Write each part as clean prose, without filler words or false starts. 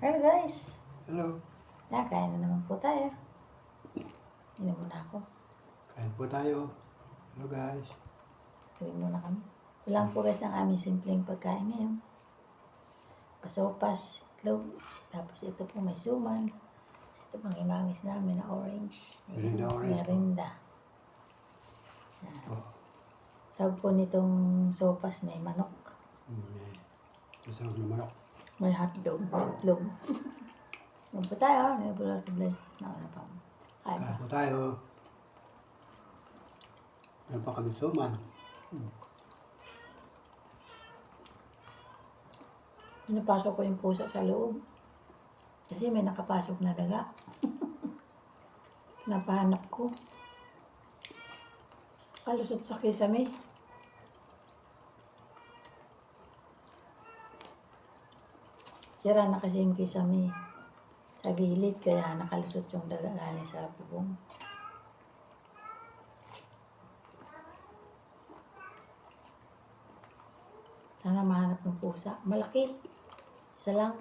Hello guys! Hello, Kain na naman po tayo. Inom muna ako. kain po tayo. Hello guys. Gawin muna kami. Ito lang po guys ang aming simpleng pagkain ngayon. Pasopas, itlog, tapos ito po may suman. Ito pang imangis namin na orange. Merinda orange po. Merinda. Oh, Tawag po nitong sopas may manok. may isang lumanok. May hotdog, itlog. Inom po tayo. Inom po lang sa bless. Nauna pa. Kain Kain pa. po tayo. Meron pa kami suman. Pinapasok ko yung pusa sa loob. Kasi may nakapasok na daga. Napahanap ko. Kalusot sa kisame. Sira na kasi yung kisame sa gilid, kaya nakalusot yung daga galing sa bubong. Sana mahanap ng pusa. Malaki. Isa lang.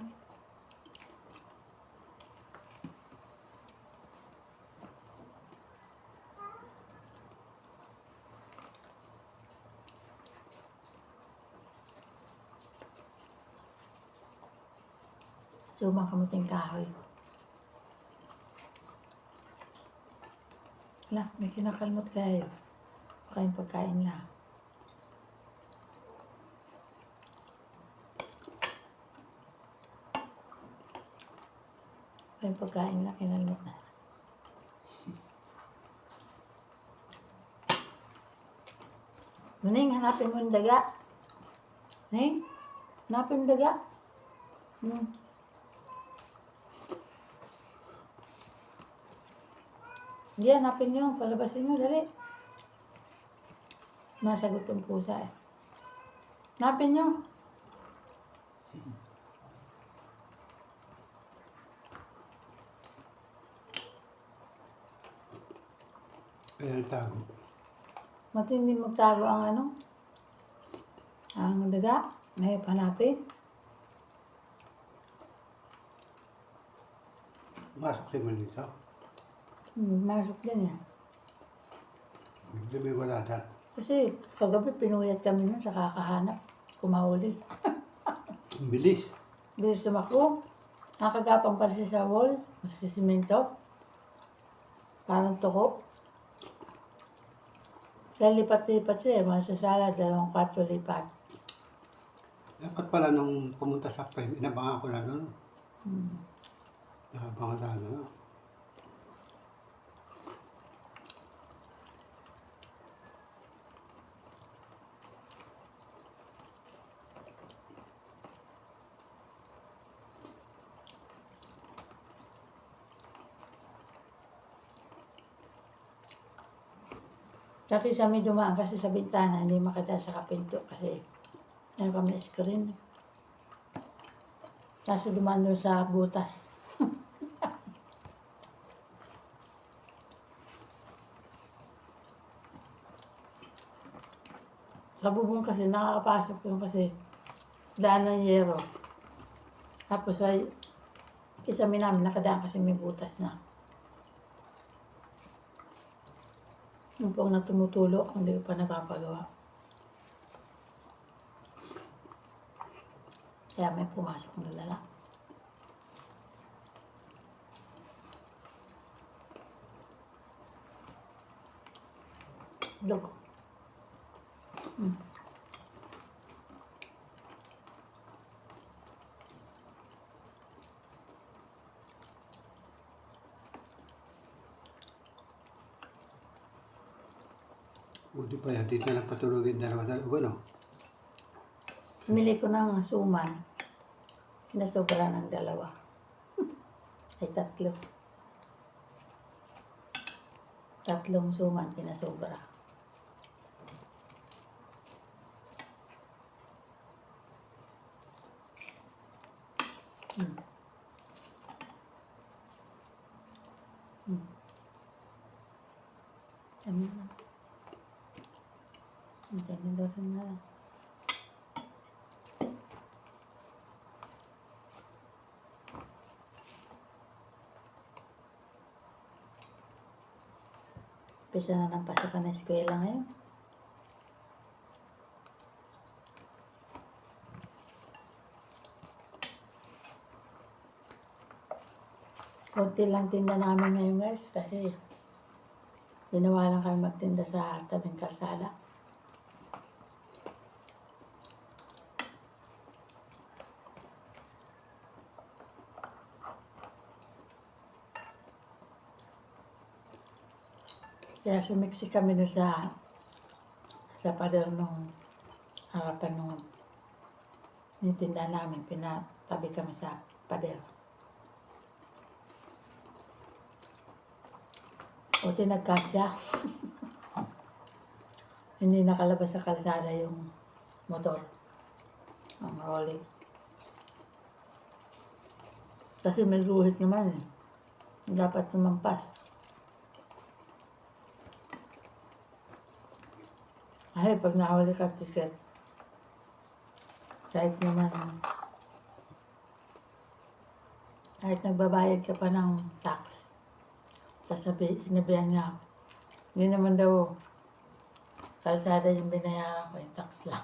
Sumang kamuting kahoy. Wala, may kinakalmot kayo. Baka yung pagkain lang. Baka yung pagkain lang, kinalmot na. Ning, hanapin mo yung daga. Ning, hanapin yung daga. Hindi, hanapin nyo. Palabasin nyo, dali. Masagot yung pusa eh. Hanapin nyo. Kaya tago. Matindi magtago ang ano. Ang daga. Mahirap hanapin. Masok si Melissa. Masok din yan. Hindi may wala dyan. Kasi kagabi pinuyat kami nun sa kakahanap. Kumahuli. Ang bilis. Bilis tumakbo. Nakagapang pala siya sa wall. Maski simento. Parang tuko. Dahil lipat-lipat siya eh. Masasala, 2 kwarto lipat. Dapat pala nung pumunta sa frame, inabangan ko na doon. Nakabangan tayo doon. Kasi sa may dumaan kasi sa bintana, hindi makita sa kapinto kasi meron kami screen. Kaso dumaan doon sa butas. Sa bubong kasi nakakapasok yun kasi daan ng yero. Tapos ay kisame namin nakadaan kasi may butas na. Yung pong na tumutulo, hindi ko pa napapagawa. Kaya may pumasok na lala. Dugo. Buti pa yan, dito na lang patulogin dalawa-dalawa, no? Pumili ko ng suman. Nasobra ng 2. Ay 3. 3 suman pinasobra. Tama na. Ang tinidor na lang. Pisa na ng pasukan ng eskwela ngayon. Konti lang tinda namin ngayon guys kasi ginawa lang kami magtinda sa tabing kalsada. Kaya sumiksi kami doon sa pader nung harapan nung nitinda namin. Pinatabi kami sa pader. Buti nagkasya. Hindi nakalabas sa kalsada yung motor. Ang rolling. Kasi may ruhit naman eh. Dapat tumampas. Ay, pag nahuli ka ticket, kahit nagbabayad ka pa ng tax, sinabihan niya, hindi naman daw kalsada yung binayaran ko, yung tax lang.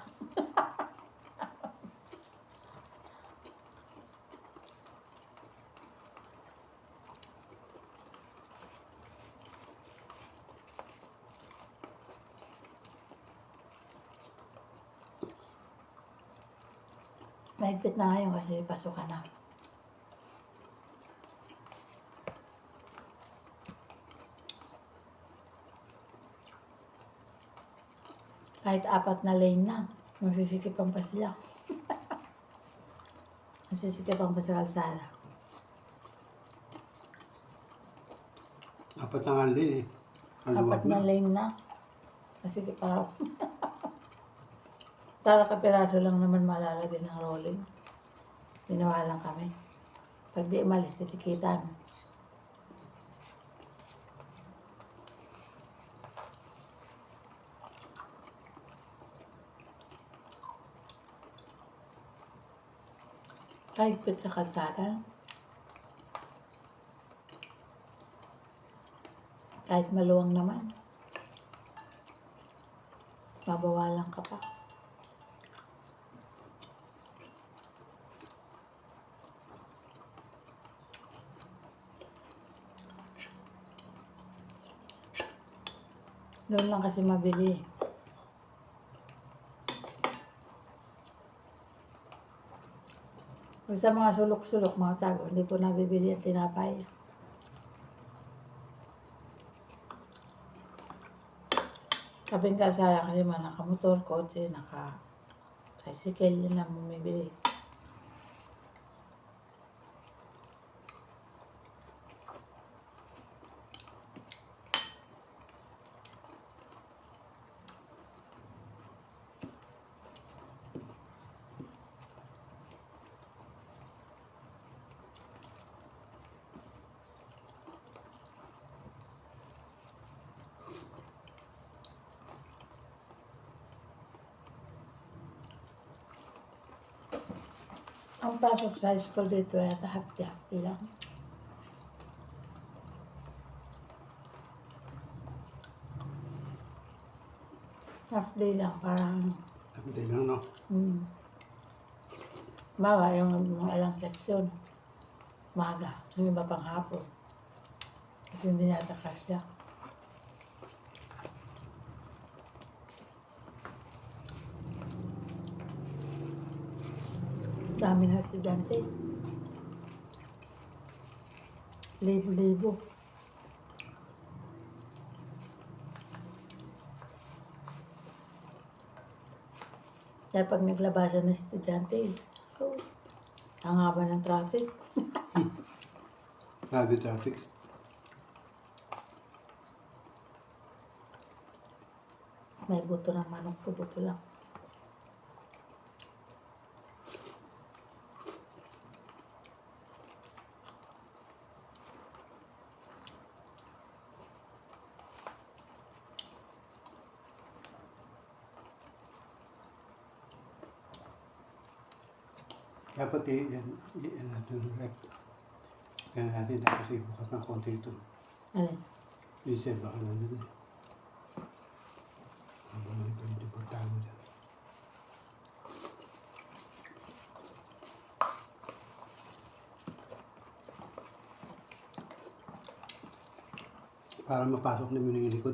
Mahigpit na ngayon kasi pasukan na. Kahit 4 na lane na, masisikipan pa sila. Masisikipan pa sa kalsada. 4 na nga din eh. Ang 4 luwag na na. lane na, masisikipan. Para kapiraso lang naman malalagay ng rolling. Ginawa lang kami. Pag di umalis, titikitan. Kahit pit sa kalsada. Kahit maluwang naman. Mabawalan ka pa. Doon lang kasi mabili. Kung sa mga sulok-sulok, mga tago, hindi po nabibili ang tinapay. Kabing kalsada kasi mga nakamotor, kotse, naka-tricycle, yun lang bumibili. Ang pasok sa school dito ay half-day lang. Half-day lang, parang, Hindi lang, no? bawa yung mga ilang seksyon, maga, yung iba pang hapon. Kasi hindi nata kasya. Dami na estudyante. Libo-libo. Kaya pag naglabasan ng estudyante, ang haba ng traffic. Grabe traffic. May buto ng manok to, buto lang. Dapat yan natin rep. Kaya natin dapat ibukas ng konti ito. Alin? Diesel baka nandun eh. Para mapasok namin yung likod.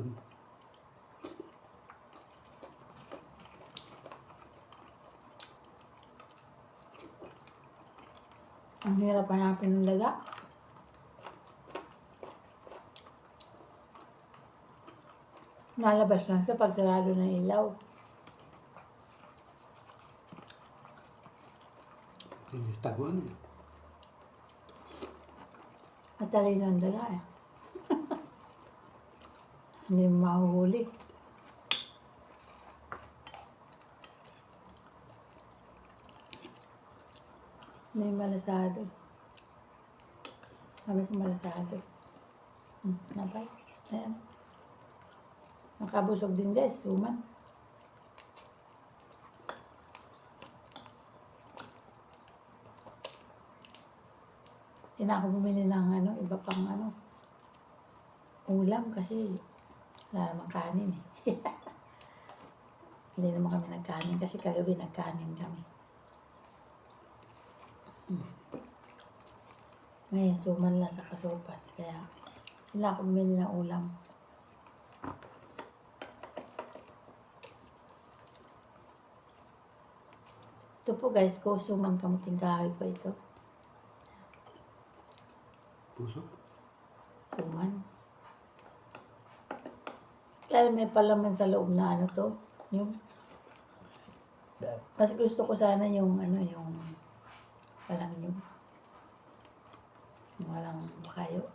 Ang hirap hanapin ng daga. Nalabas lang siya pag sarado ng ilaw. Hindi taguan. Matalino ang daga eh. Hindi mo mahuhuli. Hindi malasado. Kami sa malasado. Napay. Ayan. Nakabusog din guys, suman. Hindi na ako bumili ng iba pang ulam kasi wala namang kanin eh. Hindi naman kami nagkanin kasi kagabi nagkanin kami. Ngayon, suman lang sa kasopas. Kaya, hindi na ako bumili ng ulam. Ito po guys, suman kamuting kahoy po ito. Puso. Suman. Kaya may palaman sa loob na to. Yung, mas gusto ko sana yung walang yung walang kayo.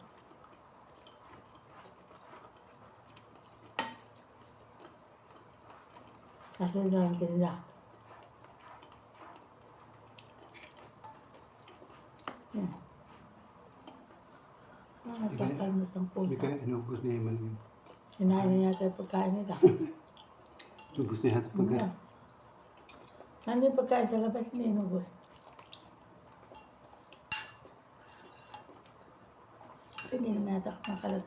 Kasi lang tinda. Nakakalimutan po. Hindi kaya inubos niya yung manin. Sinain niya yata yung pagkain nila. Inubos niya at pagka. Nandun yung pagkain sa labas, hindi inubos. Hindi na natak makalag.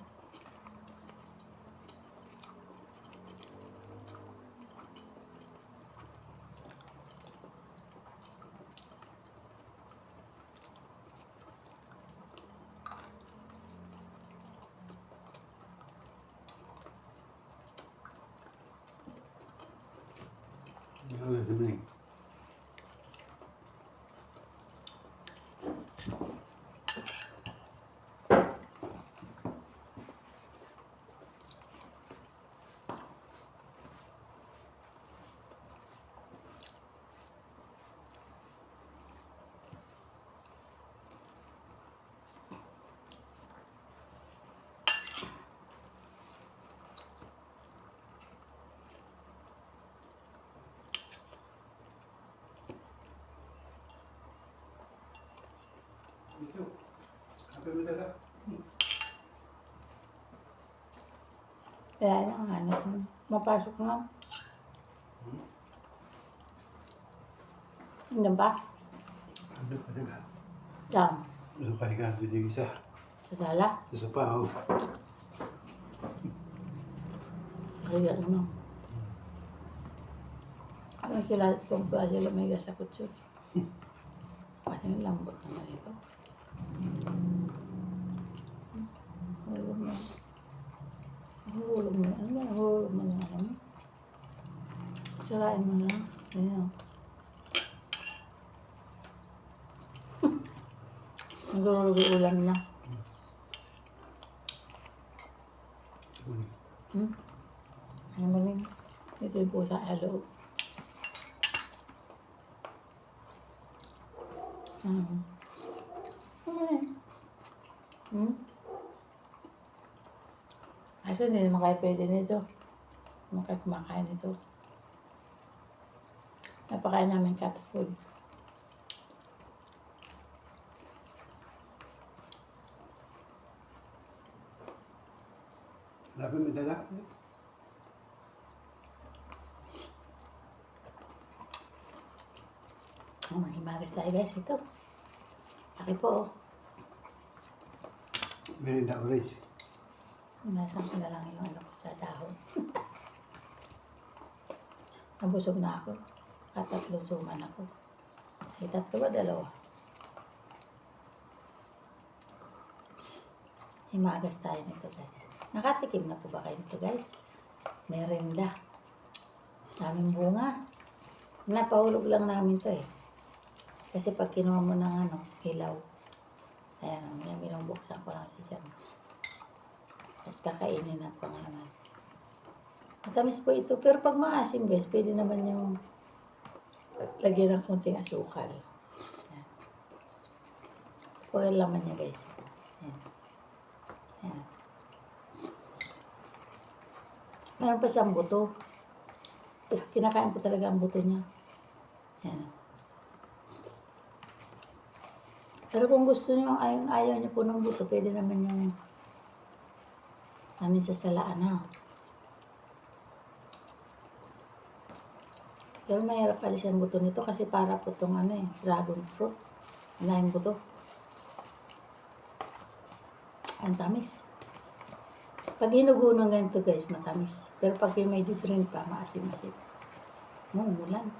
Ano sabi? Ito. Apa mo daga? Kaya lang, mapasok na. Hindi ba? Ano pa daga? Yan. Ano ka higa doon yung isa? Sa sala. Isa pa, oh. Kaya naman. Ano sila, kung ba sila may gas sa kutso. Kasi yung lambot naman ito. Hulog na. Hulog na. Ano ba? Hulog mo yung mo. Sarain mo na. Ayan. Nagulog yung ulam na. Ano ba rin? Ito yung pusa sa loob. Kasi hindi naman kayo pwede nito. Hindi naman kayo kumakain nito. Napakain namin cat food. Labi mo daga? Maghimagas tayo guys. Ito. Laki po. Merinda orange. Nasa ko na lang yung ko sa dahon. Nabusog na ako. At 3 suman ako. Ay, 3 ba? 2. Himagas tayo nito guys. Nakatikim na po ba kayo nito guys? Merenda. Daming bunga. Napahulog lang namin to eh. Kasi pag kinuha mo ng hilaw, ayan, yan, binubuksan ko lang siya dyan. Tapos kakainin na pang laman. Matamis po ito. Pero pag maasim guys, pwede naman yung lagyan ng konting asukal. Ayan. Po yung laman niya guys. Ayan. Ayan. Meron pa siyang buto. Kinakain ko talaga ang buto niya. Ayan. Pero kung gusto niyo, ayaw niyo po ng buto, pwede naman yung sa salaan ha. Pero mahirap pala siyang buto nito kasi para po itong dragon fruit. Wala yung buto. Ang tamis. Pag hinugo ng ganito guys, matamis. Pero pag yung may different pa, maasim-asim. Umulan.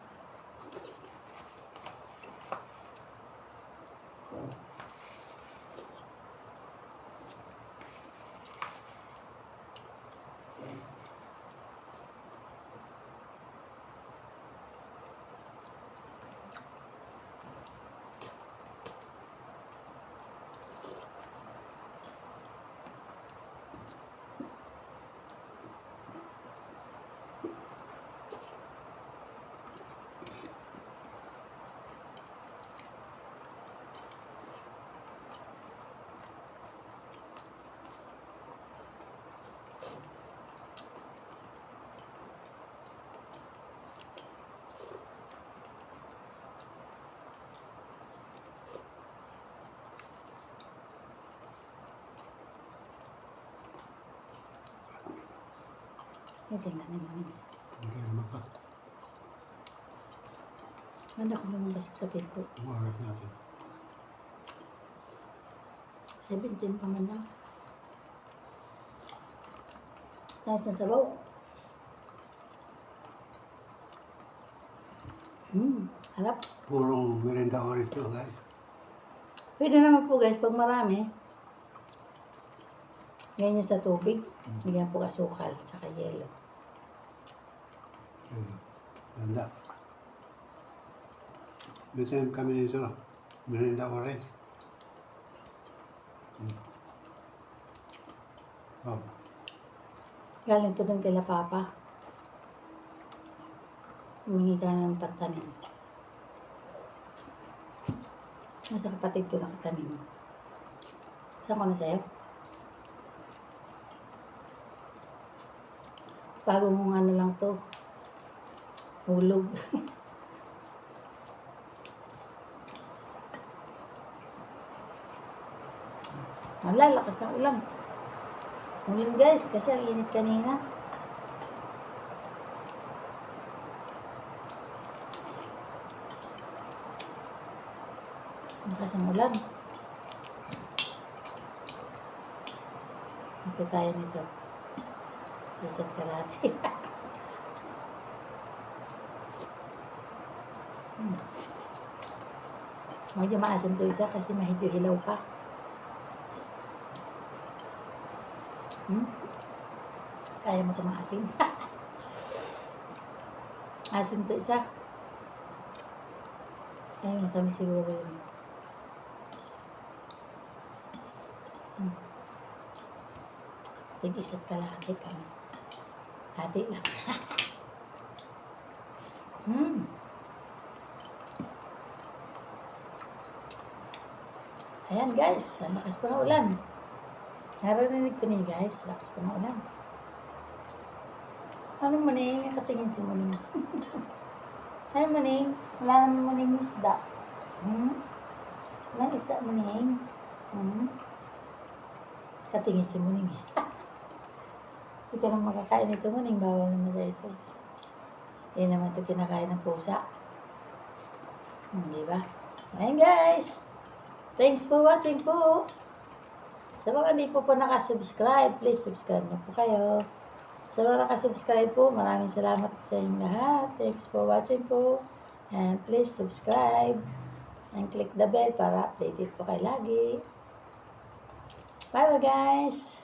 Tingnan mo nila. Hindi kayo lumabas. Ganda ko lumabas sa pinto. Umaras natin. 17 pa man lang. Tapos na sabaw. Harap. Purong merenda orange to guys. Pwede naman po guys, pag marami, ganyan sa tubig. Lagyan po asukal, saka yelo. Ganda. Bitin kami nito. Merenda orange. Oh. Galing to dun kila Papa. Humingi ka ng pantanim. Nasa kapatid ko nakatanim. Saan ko na sa'yo? Bagong lang to. Hulog. Wala, lakas ng ulan. Ulan guys, kasi ang init kanina. Lakas ng ulan. Ito tayo nito. Isang kalate. Medyo maasim to isa kasi medyo hilaw pa. Kaya mo ito maasim. Asim to isa. Ayun, matamis siguro yun. Tig-isa't kalahati kami. Hati lang. Ayan guys, ang lakas pa ng ulan. Naririnig ko niyo guys, lakas pa ng ulan. Ano Muning? Nakatingin si Muning. Ano Muning? Wala naman Muning isda. Walang isda Muning. Katingin si Muning eh. Hindi ka lang makakain ito Muning, bawal naman sa ito. Hindi naman ito kinakain ng pusa. Diba? Ayan guys. Thanks for watching po. Sa mga hindi po nakasubscribe, please subscribe na po kayo. Sa mga nakasubscribe po, maraming salamat po sa inyong lahat. Thanks for watching po. And please subscribe and click the bell para updated po kayo lagi. Bye bye guys.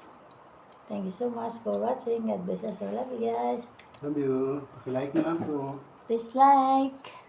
Thank you so much for watching. God bless us all. Love you guys. Love you. Paki-like na lang po. Please like.